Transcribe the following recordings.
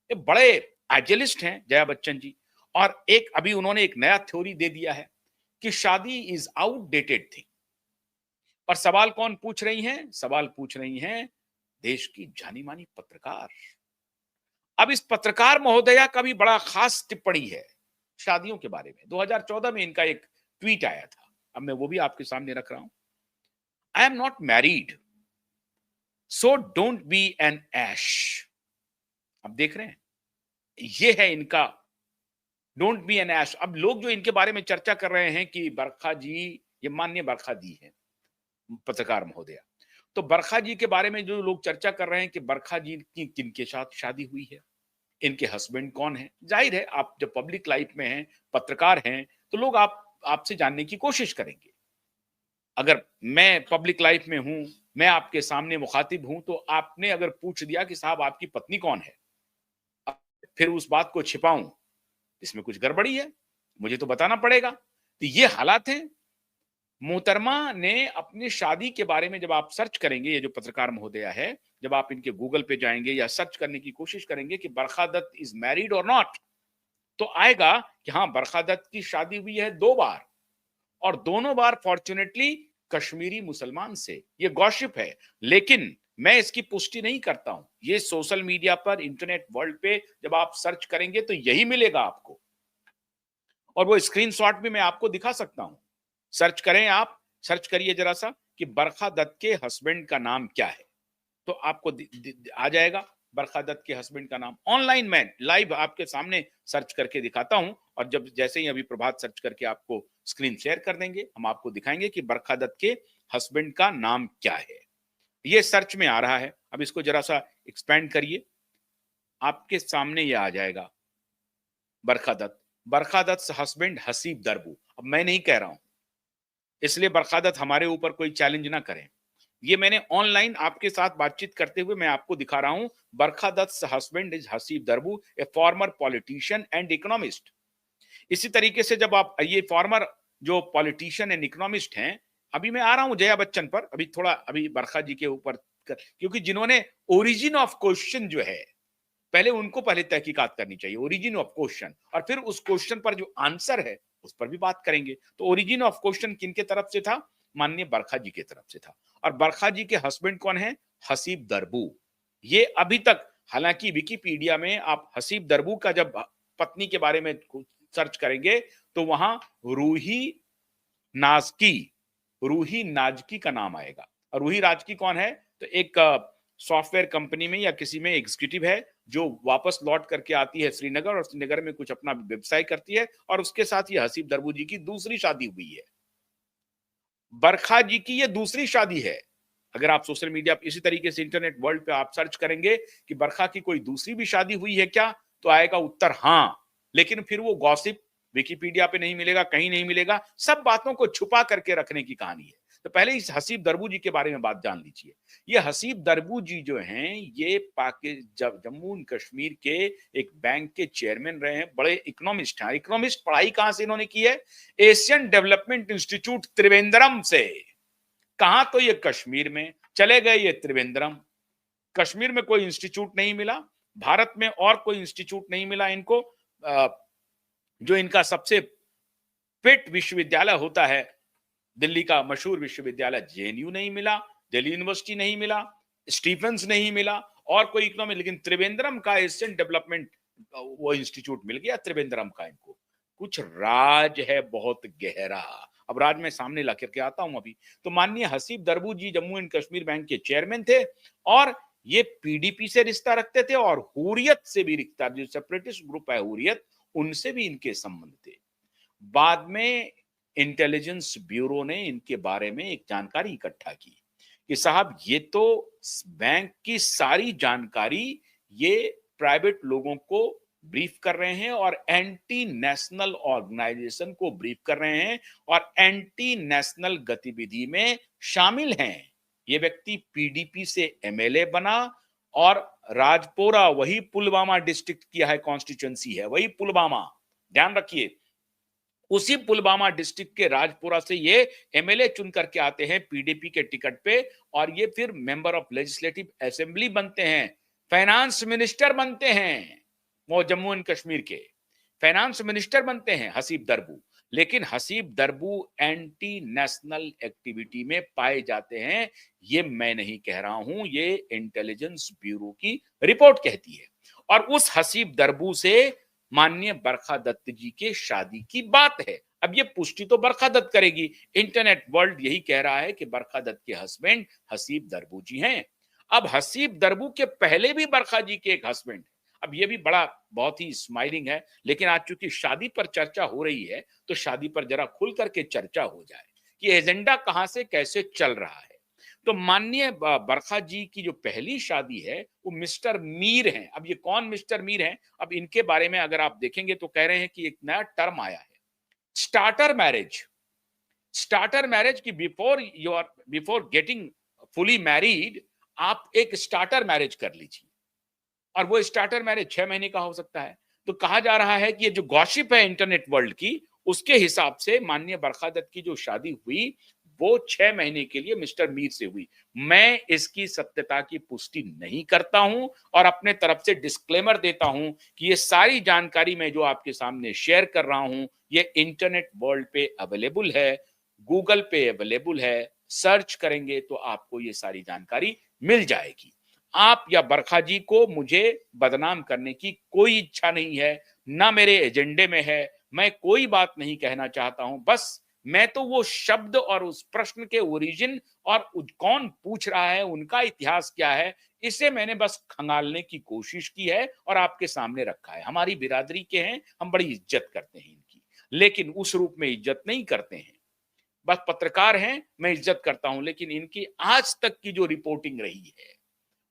ये बड़े एजिलिस्ट हैं जया बच्चन जी। और एक अभी उन्होंने एक नया थ्योरी दे दिया है कि शादी इज आउटडेटेड थिंग। और सवाल कौन पूछ रही हैं? सवाल पूछ रही हैं देश की जानी मानी पत्रकार। अब इस पत्रकार महोदया का भी बड़ा खास टिप्पणी है शादियों के बारे में। 2014 में इनका एक ट्वीट आया था, अब मैं वो भी आपके सामने रख रहा हूं। I am not married, so don't be an ash. अब देख रहे हैं, ये है इनका डोंट बी एन ऐश। अब लोग जो इनके बारे में चर्चा कर रहे हैं कि बरखा जी, ये माननीय बरखा दी है पत्रकार महोदया, तो बरखा जी के बारे में जो लोग चर्चा कर रहे हैं कि बरखा जी की किनके साथ शादी हुई है, इनके हस्बैंड कौन है। जाहिर है आप जब पब्लिक लाइफ में हैं, पत्रकार हैं, तो लोग आपसे जानने की कोशिश करेंगे। अगर मैं पब्लिक लाइफ में हूं, मैं आपके सामने मुखातिब हूं, तो आपने अगर पूछ दिया कि साहब आपकी पत्नी कौन है, अब फिर उस बात को छिपाऊं, इसमें कुछ गड़बड़ी है, मुझे तो बताना पड़ेगा। तो ये हालात हैं। मोहतरमा ने अपनी शादी के बारे में जब आप सर्च करेंगे, ये जो पत्रकार महोदया है, जब आप इनके गूगल पे जाएंगे या सर्च करने की कोशिश करेंगे कि बरखा दत्त इज मैरिड और नॉट, तो आएगा कि हाँ, बरखा दत्त की शादी हुई है 2 बार, और दोनों बार फॉर्चुनेटली कश्मीरी मुसलमान से। ये गॉसिप है, लेकिन मैं इसकी पुष्टि नहीं करता हूं। ये सोशल मीडिया पर, इंटरनेट वर्ल्ड पे जब आप सर्च करेंगे तो यही मिलेगा आपको, और वो स्क्रीनशॉट भी मैं आपको दिखा सकता हूं। सर्च करें, आप सर्च करिए जरा सा कि बरखा दत्त के हस्बैंड का नाम क्या है, तो आपको आ जाएगा बरखा दत्त के हस्बैंड का नाम। ऑनलाइन मैं लाइव आपके सामने सर्च करके दिखाता हूं, और जब जैसे ही अभी प्रभात सर्च करके आपको स्क्रीन शेयर कर देंगे, हम आपको दिखाएंगे कि बरखा दत्त के हस्बैंड का नाम क्या है। ये सर्च में आ रहा है, अब इसको जरा सा एक्सपेंड करिए, आपके सामने ये आ जाएगा बरखा दत्त। बरखा दत्त हस्बैंड हसीब दरबू। अब मैं नहीं कह रहा हूं, इसलिए बरखा दत्त हमारे ऊपर कोई चैलेंज ना करें। ये मैंने ऑनलाइन आपके साथ बातचीत करते हुए मैं आपको दिखा रहा हूं। Barkha Dutt husband is Haseeb Drabu, a former politician and economist. इसी तरीके से जब आप ये फॉर्मर जो पॉलिटिशियन एंड इकोनॉमिस्ट हैं, अभी मैं आ रहा हूं जया बच्चन पर, अभी थोड़ा अभी बरखा जी के ऊपर, क्योंकि जिन्होंने ओरिजिन ऑफ क्वेश्चन जो है, पहले उनको पहले तहकीकात करनी चाहिए, ओरिजिन ऑफ क्वेश्चन, और फिर उस क्वेश्चन पर जो आंसर है उस पर भी बात करेंगे। तो ओरिजिन ऑफ क्वेश्चन किनके तरफ से था? माननीय बरखा जी की तरफ से था। और बरखा जी के हस्बैंड कौन है? हसीब दरबू। ये अभी तक, हालांकि विकिपीडिया में आप हसीब दरबू का जब पत्नी के बारे में सर्च करेंगे तो वहां रूही नाजकी, रूही नाजकी का नाम आएगा। और रूही राजकी कौन है? तो एक सॉफ्टवेयर कंपनी में या किसी में एग्जीक्यूटिव है, जो वापस लौट करके आती है श्रीनगर, और श्रीनगर में कुछ अपना व्यवसाय करती है, और उसके साथ ये हसीब दरबू जी की दूसरी शादी हुई है। बरखा जी की ये दूसरी शादी है। अगर आप सोशल मीडिया इसी तरीके से इंटरनेट वर्ल्ड पे आप सर्च करेंगे कि बरखा की कोई दूसरी भी शादी हुई है क्या, तो आएगा उत्तर हाँ। लेकिन फिर वो गॉसिप विकिपीडिया पे नहीं मिलेगा, कहीं नहीं मिलेगा, सब बातों को छुपा करके रखने की कहानी है। तो पहले इस हसीब दरबू जी के बारे में बात जान लीजिए। ये हसीब दरबू जी जो हैं, ये जम्मू एंड कश्मीर के एक बैंक के चेयरमैन रहे हैं, बड़े इकोनॉमिस्ट हैं। इकोनॉमिस्ट पढ़ाई कहां से इन्होंने की है? एशियन डेवलपमेंट इंस्टीट्यूट त्रिवेंद्रम से। कहां? तो ये कश्मीर में चले गए, ये त्रिवेंद्रम। कश्मीर में कोई इंस्टीट्यूट नहीं मिला, भारत में और कोई इंस्टीट्यूट नहीं मिला इनको। जो इनका सबसे फिट विश्वविद्यालय होता है, दिल्ली का मशहूर विश्वविद्यालय, जेएनयू नहीं मिला, दिल्ली यूनिवर्सिटी नहीं मिला, स्टीफेंस नहीं मिला, और कोई इकोनॉमी, लेकिन त्रिवेंद्रम का एशियन डेवलपमेंट वो इंस्टीट्यूट मिल गया त्रिवेंद्रम का इनको। कुछ राज है बहुत गहरा। अब राज में सामने ला करके आता हूं अभी। तो माननीय हसीब दरबू जी जम्मू एंड कश्मीर बैंक के चेयरमैन थे, और ये पीडीपी से रिश्ता रखते थे, और हुर्रियत से भी रिश्ता, जो सेपरेटिस्ट ग्रुप है हुर्रियत, उनसे भी इनके संबंध थे। बाद में इंटेलिजेंस ब्यूरो ने इनके बारे में एक जानकारी इकट्ठा की कि साहब ये तो बैंक की सारी जानकारी ये प्राइवेट लोगों को ब्रीफ कर रहे हैं, और एंटी नेशनल ऑर्गेनाइजेशन को ब्रीफ कर रहे हैं, और एंटी नेशनल गतिविधि में शामिल हैं। ये व्यक्ति पीडीपी से एमएलए बना, और राजपोरा, वही पुलवामा डिस्ट्रिक्ट की है कॉन्स्टिट्यूएंसी है, वही पुलवामा, ध्यान रखिए, उसी पुलवामा डिस्ट्रिक्ट के राजपुरा से ये एमएलए चुन करके आते हैं पीडीपी के टिकट पे, और ये फिर मेंबर ऑफ लेजिस्लेटिव असेंबली बनते हैं, फाइनेंस मिनिस्टर बनते हैं। वो जम्मू एंड कश्मीर के फाइनेंस मिनिस्टर बनते हैं हसीब दरबू, लेकिन हसीब दरबू एंटी नेशनल एक्टिविटी में पाए जाते हैं। ये मैं नहीं कह रहा हूं, ये इंटेलिजेंस ब्यूरो की रिपोर्ट कहती है। और उस हसीब दरबू से माननीय बरखा दत्त जी के शादी की बात है। अब ये पुष्टि तो बरखा दत्त करेगी, इंटरनेट वर्ल्ड यही कह रहा है कि बरखा दत्त के हस्बैंड हसीब दरबू जी हैं। अब हसीब दरबू के पहले भी बरखा जी के एक हस्बैंड, अब ये भी बड़ा बहुत ही स्माइलिंग है, लेकिन आज चूंकि शादी पर चर्चा हो रही है तो शादी पर जरा खुल करके चर्चा हो जाए कि एजेंडा कहां से कैसे चल रहा है। तो माननीय बरखा जी की जो पहली शादी है वो मिस्टर मीर हैं। अब ये कौन मिस्टर मीर हैं? अब इनके बारे में अगर आप देखेंगे तो कह रहे हैं कि एक नया टर्म आया है, स्टार्टर मैरिज। स्टार्टर मैरिज की बिफोर गेटिंग फुली मैरिड आप एक स्टार्टर मैरिज कर लीजिए, और वो स्टार्टर मैरिज 6 महीने का हो सकता है। तो कहा जा रहा है कि ये जो गॉसिप है इंटरनेट वर्ल्ड की, उसके हिसाब से माननीय बरखा दत्त की जो शादी हुई वो 6 महीने के लिए मिस्टर मीर से हुई। मैं इसकी सत्यता की पुष्टि नहीं करता हूं और अपने तरफ से डिस्क्लेमर देता हूं कि ये सारी जानकारी मैं जो आपके सामने शेयर कर रहा हूं ये इंटरनेट वर्ल्ड पे अवेलेबल है, गूगल पे अवेलेबल है। सर्च करेंगे तो आपको ये सारी जानकारी मिल जाएगी। आप या बरखा जी को मुझे बदनाम करने की कोई इच्छा नहीं है, ना मेरे एजेंडे में है। मैं कोई बात नहीं कहना चाहता हूं, बस मैं तो वो शब्द और उस प्रश्न के ओरिजिन और कौन पूछ रहा है, उनका इतिहास क्या है, इसे मैंने बस खंगालने की कोशिश की है और आपके सामने रखा है। हमारी बिरादरी के हैं, हम बड़ी इज्जत करते हैं इनकी, लेकिन उस रूप में इज्जत नहीं करते हैं। बस पत्रकार हैं, मैं इज्जत करता हूं, लेकिन इनकी आज तक की जो रिपोर्टिंग रही है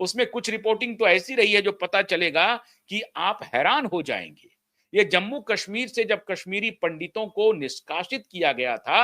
उसमें कुछ रिपोर्टिंग तो ऐसी रही है जो पता चलेगा कि आप हैरान हो जाएंगे। ये जम्मू कश्मीर से जब कश्मीरी पंडितों को निष्कासित किया गया था